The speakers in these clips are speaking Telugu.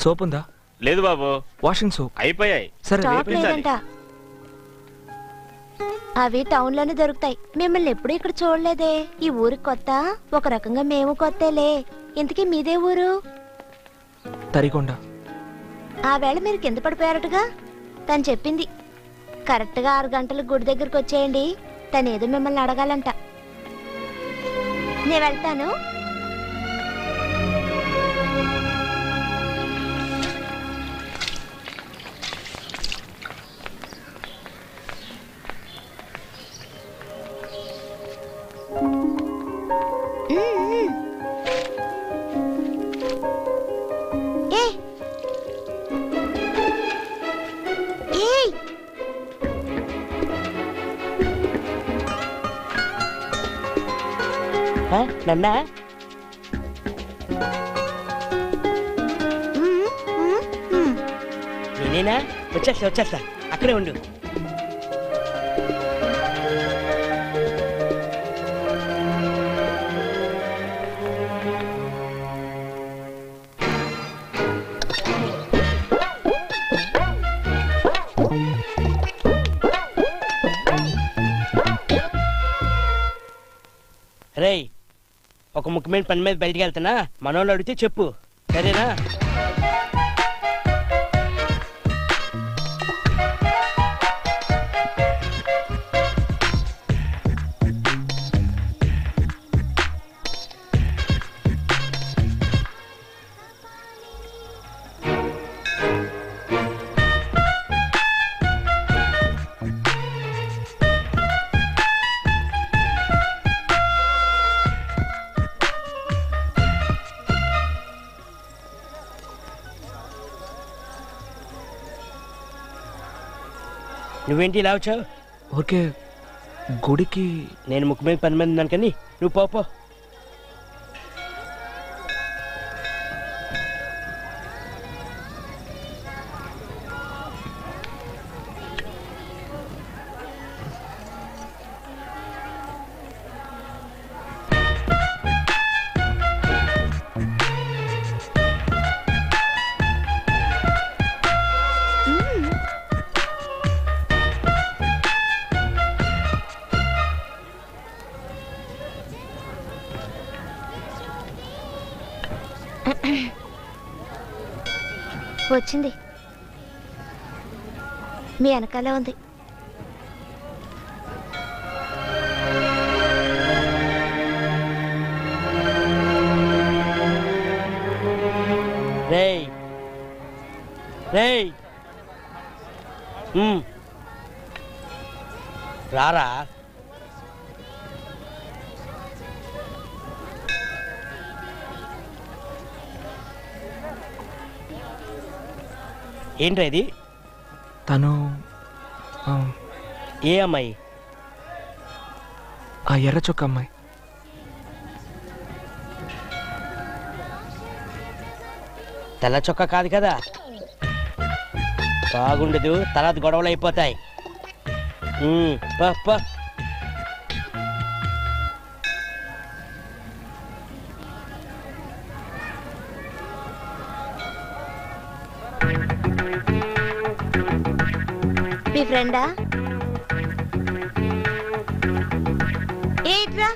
సోప్ ఉందా? లేదు బాబు. వాషింగ్ సోప్ అయిపోయాయి. సరే అవి టౌన్ లోనే దొరుకుతాయి. మిమ్మల్ని ఎప్పుడు ఇక్కడ చూడలేదే. ఈ ఊరికి కొత్త, ఒక రకంగా మేము కొత్తలే. ఇంతకీ మీదే ఊరు? తరికొండ. ఆ వేళ మీరు కింద పడిపోయారటగా. తను చెప్పింది. కరెక్ట్ గా 6 గంటలకు గుడి దగ్గరకు వచ్చేయండి. తనేదో మిమ్మల్ని అడగాలంట. నేను వెళ్తాను. నన్నా నేనేనా? వచ్చేస్తా అక్కడే ఉండు. రేయ్, ఒక ముఖ్యమైన పని మీద బయటికి వెళ్తున్నా. మనోళ్ళు అడిగితే చెప్పు, సరేనా? నువ్వేంటి ఇలా వచ్చావు? ఓకే, గుడికి. నేను ముఖ్యమైన పని మీద ఉన్నాను కానీ నువ్వు పో. వచ్చింది, మీ వెనకాలే ఉంది. రేయ్ రేయ్, రారా. ఏంట్రా ఇది? తను ఏ అమ్మాయి? ఆ ఎర్ర చొక్క అమ్మాయి. తెల్ల చొక్క కాదు కదా. బాగుండదు, తర్వాత గొడవలు అయిపోతాయి. మీ ఫ్రెండా? ఏంట్రా?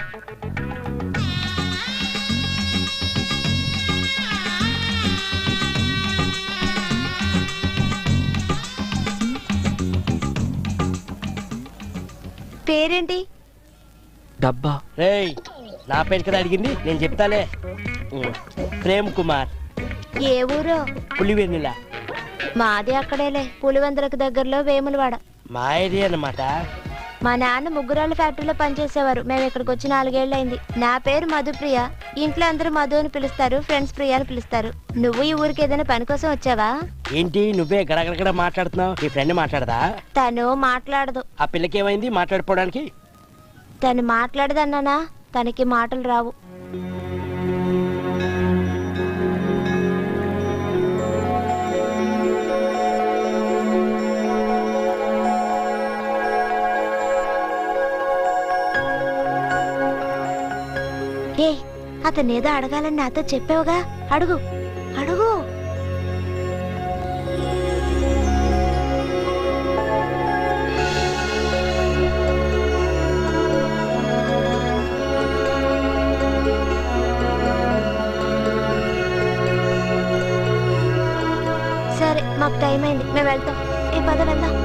పేరేంటి? డబ్బా. రేయ్, నా పేరు కదా అడిగింది, నేను చెప్తాలే. ప్రేమ్ కుమార్. ఏ ఊరో? పులివెన్నుల. మాది అక్కడేలే, పులివెందులకు దగ్గరలో వేములవాడ. మా ఏరియా అన్నమాట. మా నాన్న ముగ్గురాళ్ళ ఫ్యాక్టరీలో పనిచేసేవారు. మేము ఇక్కడికి వచ్చి 4 ఏళ్ళైంది. నా పేరు మధుప్రియ. ఇంట్లో అందరూ మధు అని పిలుస్తారు, ఫ్రెండ్స్ ప్రియ అని పిలుస్తారు. నువ్వు ఈ ఊరికి ఏదైనా పని కోసం వచ్చావా? ఏంటి నువ్వే గడగడ మాట్లాడుతున్నావు? నీ ఫ్రెండ్ మాట్లాడదా? తను మాట్లాడదు. ఆ పిల్లకి ఏమైంది మాట్లాడుకోవడానికి? తను మాట్లాడదన్నానా? తనకి మాటలు రావు. అతనేదో అడగాలని నాతో చెప్పావుగా, అడుగు అడుగు. టైం అయింది, మేము వెళ్తాం. ఏ పద వెళ్దాం.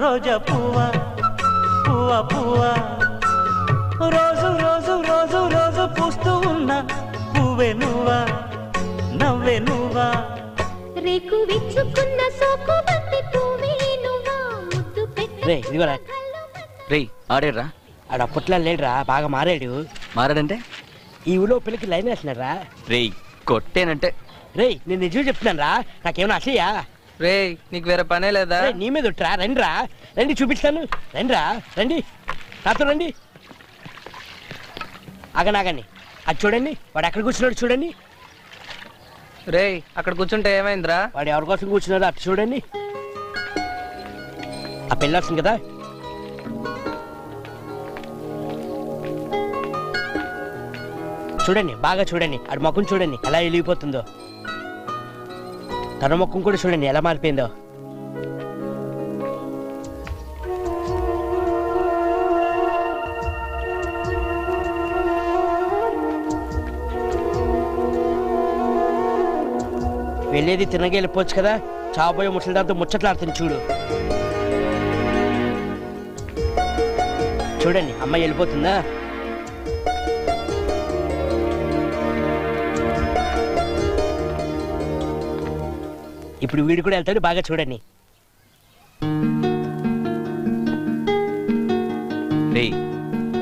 రోజా పువ్వా పువ్వా పువ్వా రోజు రోజు రోజు రోజు పూస్తూ ఉన్న పువ్వే నువ్వా నవ్వే నువ్వా రేకు విచ్చుకున్న సోకు బంతి పువ్వే నువ్వా ముద్దు రే ఇదిగోరా. రే ఆడేరా? ఆడ అప్పట్లో లేడురా, బాగా మారాడు. మారాడంటే ఈ ఊళ్ళో పిల్లకి లైన్ వేస్తున్నారా? రే కొట్టేనంటే. రే నేను నిజం చెప్తున్నాను రా, నాకేమన్నా అసయ్యా? రే నీకు వేరే పనే లేదా? నీ మీద ఒట్టురా, రండిరా రండి చూపిస్తాను, రండిరా రండి, నాతో రండి. ఆగనాగండి, అది చూడండి, వాడు ఎక్కడ కూర్చున్నాడు చూడండి. రే అక్కడ కూర్చుంటే ఏమైందిరా? వాడు ఎవరి కోసం కూర్చున్నారో అటు చూడండి. ఆ పెళ్ళి వస్తుంది కదా, చూడండి బాగా చూడండి, ఆడి ముఖం చూడండి ఎలా వెలిగిపోతుందో, తన ముఖం కూడా చూడండి ఎలా మారిపోయిందో. వెళ్ళేది తినగా వెళ్ళిపోవచ్చు కదా, చావబోయే ముసలిదాంతో ముచ్చట్లాడుతుంది చూడు. చూడండి అమ్మాయి వెళ్ళిపోతుందా? ఇప్పుడు వీడు కూడా వెళ్తాడు, బాగా చూడండి.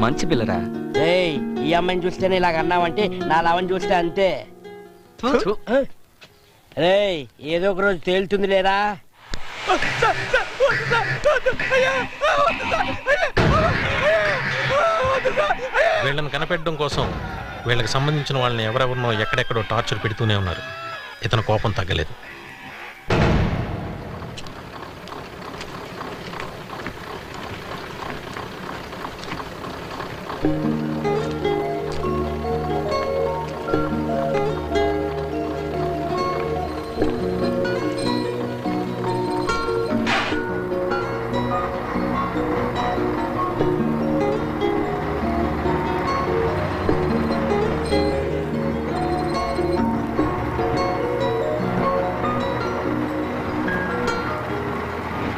మంచి పిల్లరా. ఏయ్ ఈ అమ్మాయిని చూస్తేనే ఇలాగ అన్నావంటే నా లావని చూస్తే అంతే. రేయ్ ఏదో ఒక రోజు తేలుతుంది లేరా. వీళ్ళని కనిపెట్టడం కోసం వీళ్ళకి సంబంధించిన వాళ్ళని ఎవరెవరినో ఎక్కడెక్కడో టార్చర్ పెడుతూనే ఉన్నారు. ఇతను కోపం తగ్గలేదు.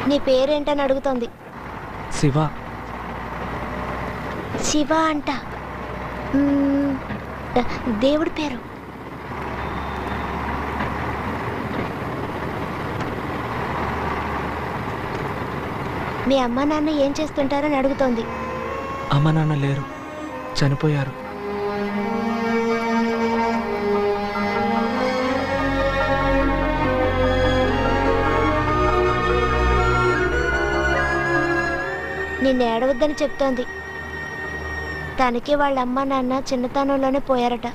నీ పేరేంటని అడుగుతోంది. శివ. శివ అంట. దేవుడి పేరు. మీ అమ్మ నాన్న ఏం చేస్తుంటారని అడుగుతోంది. అమ్మ నాన్న లేరు, చనిపోయారు. నిన్ను ఏడవద్దని చెప్తోంది. తనకి వాళ్ళ అమ్మ నాన్న చిన్నతనంలోనే పోయారట.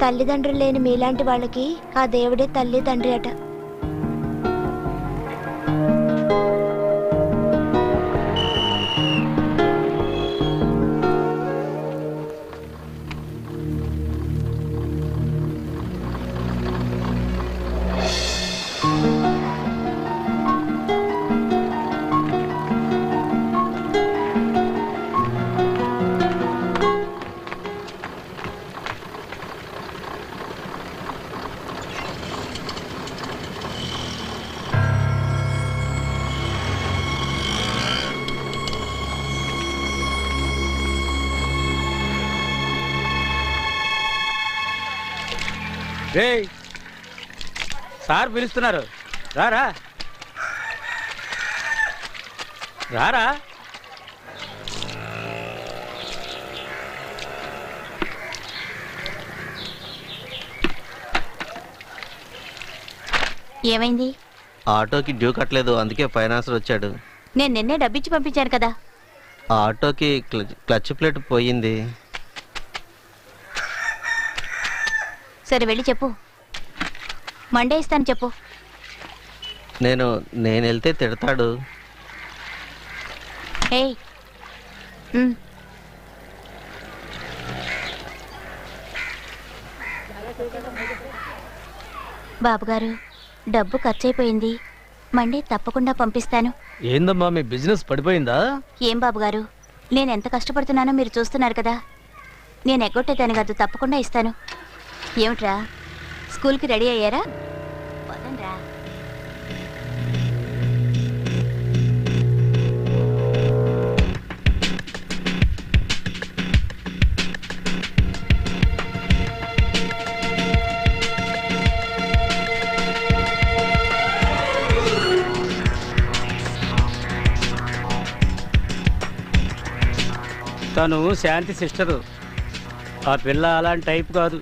తల్లిదండ్రులు లేని మీలాంటి వాళ్ళకి ఆ దేవుడే తల్లి తండ్రి అట. సార్ పిలుస్తున్నారు, రారా రారా. ఏమైంది? ఆటోకి డ్యూ కట్టలేదు, అందుకే ఫైనాన్సర్ వచ్చాడు. నేను నిన్నే డబ్బిచ్చి పంపించాను కదా. ఆ ఆటోకి క్లచ్ ప్లేట్ పోయింది. సరే వెళ్ళి చెప్పు, మండే ఇస్తాను చెప్పు. నేను వెళ్తే తిడతాడు. ఏయ్ బాబుగారు, డబ్బు ఖర్చయిపోయింది, మండే తప్పకుండా పంపిస్తాను. ఏందమ్మా మీ బిజినెస్ పడిపోయిందా? ఏం బాబుగారు, నేను ఎంత కష్టపడుతున్నానో మీరు చూస్తున్నారు కదా. నేను ఎగ్గొట్టేదాన్ని కాదు, తప్పకుండా ఇస్తాను. ఏమిట్రా, స్కూల్కి రెడీ అయ్యారా? వదండ్రా. తను శాంతి సిస్టరు. ఆ పిల్ల అలాంటి టైప్ కాదు.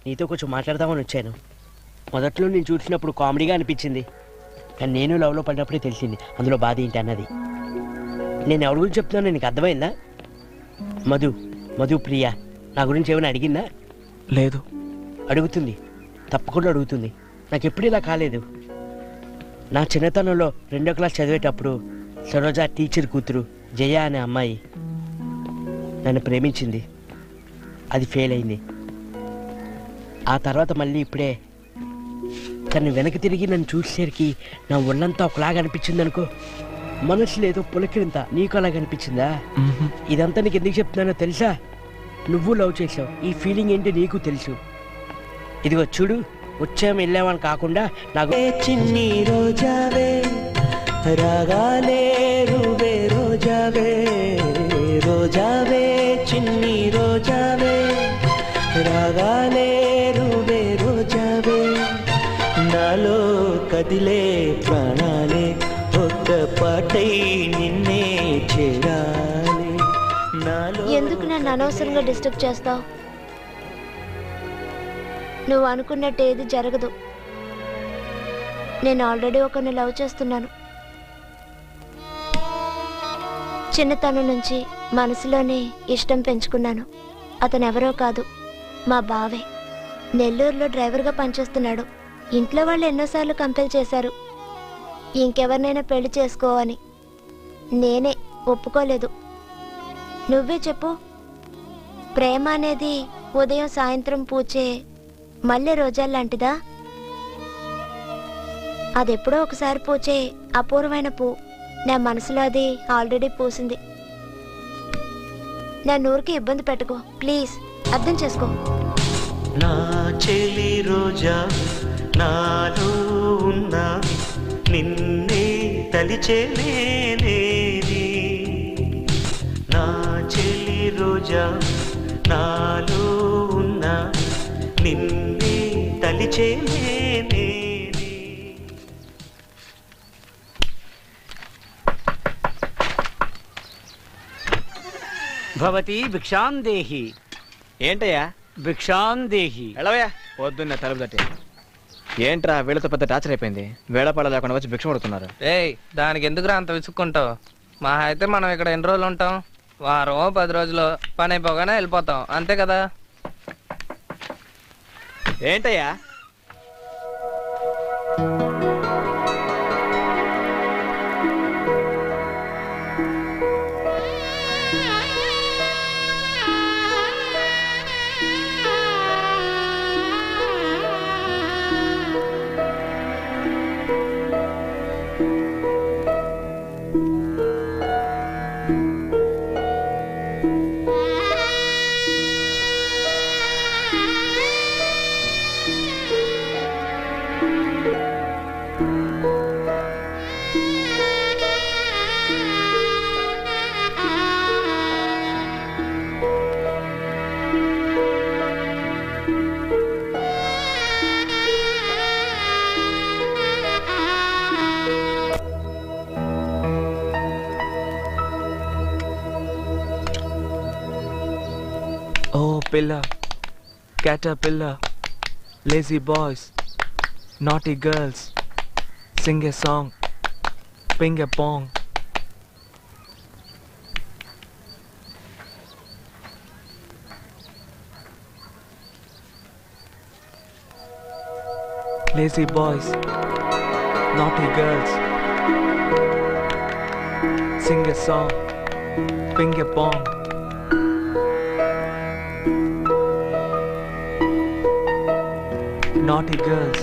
నీతో కొంచెం మాట్లాడదామని వచ్చాను. మొదట్లో నేను చూసినప్పుడు కామెడీగా అనిపించింది, కానీ నేను లవ్లో పడినప్పుడే తెలిసింది అందులో బాధ ఏంటి అన్నది. నేను ఎవరి గురించి చెప్తున్నాను నీకు అర్థమైందా? మధు ప్రియ నా గురించి ఏమైనా అడిగిందా? లేదు. అడుగుతుంది, తప్పకుండా అడుగుతుంది. నాకు ఎప్పుడు ఇలా కాలేదు. నా చిన్నతనంలో 2వ క్లాస్ చదివేటప్పుడు సరోజ టీచర్ కూతురు జయ అనే అమ్మాయి నన్ను ప్రేమించింది. అది ఫెయిల్ అయింది. ఆ తర్వాత మళ్ళీ ఇప్పుడే తను వెనక్కి తిరిగి నన్ను చూసేసరికి నా ఒళ్ళంతా ఒకలాగా అనిపించింది అనుకో. మనసులో ఏదో పులకిరింత. నీకు అలాగ అనిపించిందా? ఇదంతా నీకు ఎందుకు చెప్తున్నానో తెలుసా? నువ్వు లవ్ చేసావు, ఈ ఫీలింగ్ ఏంటి నీకు తెలుసు. ఇదిగో చూడు, వచ్చాం వెళ్ళామని కాకుండా నాకు చిన్ని రోజావే రాగాలే రువే రోజావే రోజావే చిన్ని రోజావే రాగాలే రువే రోజావే నాలో కదిలే ప్రాణాలే ఒక్క పాటై నిన్నే చేరాలి. నాలో ఎందుకు నన్ను అనవసరంగా డిస్టర్బ్ చేస్తావు? నువ్వు అనుకున్నట్టు ఏది జరగదు. నేను ఆల్రెడీ ఒకరిని లవ్ చేస్తున్నాను. చిన్నతనం నుంచి మనసులోనే ఇష్టం పెంచుకున్నాను. అతను ఎవరో కాదు, మా బావే. నెల్లూరులో డ్రైవర్గా పనిచేస్తున్నాడు. ఇంట్లో వాళ్ళు ఎన్నోసార్లు కంపెల్ చేశారు ఇంకెవరినైనా పెళ్లి చేసుకో అని. నేనే ఒప్పుకోలేదు. నువ్వే చెప్పు, ప్రేమ అనేది ఉదయం సాయంత్రం పూచే మల్లె రోజాల్లాంటిదా? అదెప్పుడో ఒకసారి పూచే అపూర్వమైన పూ. నా మనసులో అది ఆల్రెడీ పూసింది. నా నూరికి ఇబ్బంది పెట్టుకో ప్లీజ్, అర్థం చేసుకో. నా చెలి రోజా నాలో ఉన్నా నిన్నే తలిచేనేది. నా చెలి రోజా నాలో ఉన్నా నిన్నే తలిచేనేది. భవతి భిక్షాందేహి. ఏంటయ్యా? భిక్షాందేహి. ఎలవయ్యా, పొద్దున్న తలుపు తట్టి. ఏంట్రా వీళ్ళతో పెద్ద టార్చర్ అయిపోయింది. వేళపాడ లేకుండా వచ్చి భిక్ష పడుతున్నారు. ఏయ్, దానికి ఎందుకురా అంత విసుక్కుంటావు? మా అయితే మనం ఇక్కడ ఎన్ని రోజులు ఉంటాం? వారం 10 రోజులు పని అయిపోగానే వెళ్ళిపోతాం, అంతే కదా? ఏంటయ్యా? ఓ పిల్ల, caterpillar, lazy boys, naughty girls, sing a song, ping a pong. Lazy boys, naughty girls, sing a song, ping a pong. Naughty girls,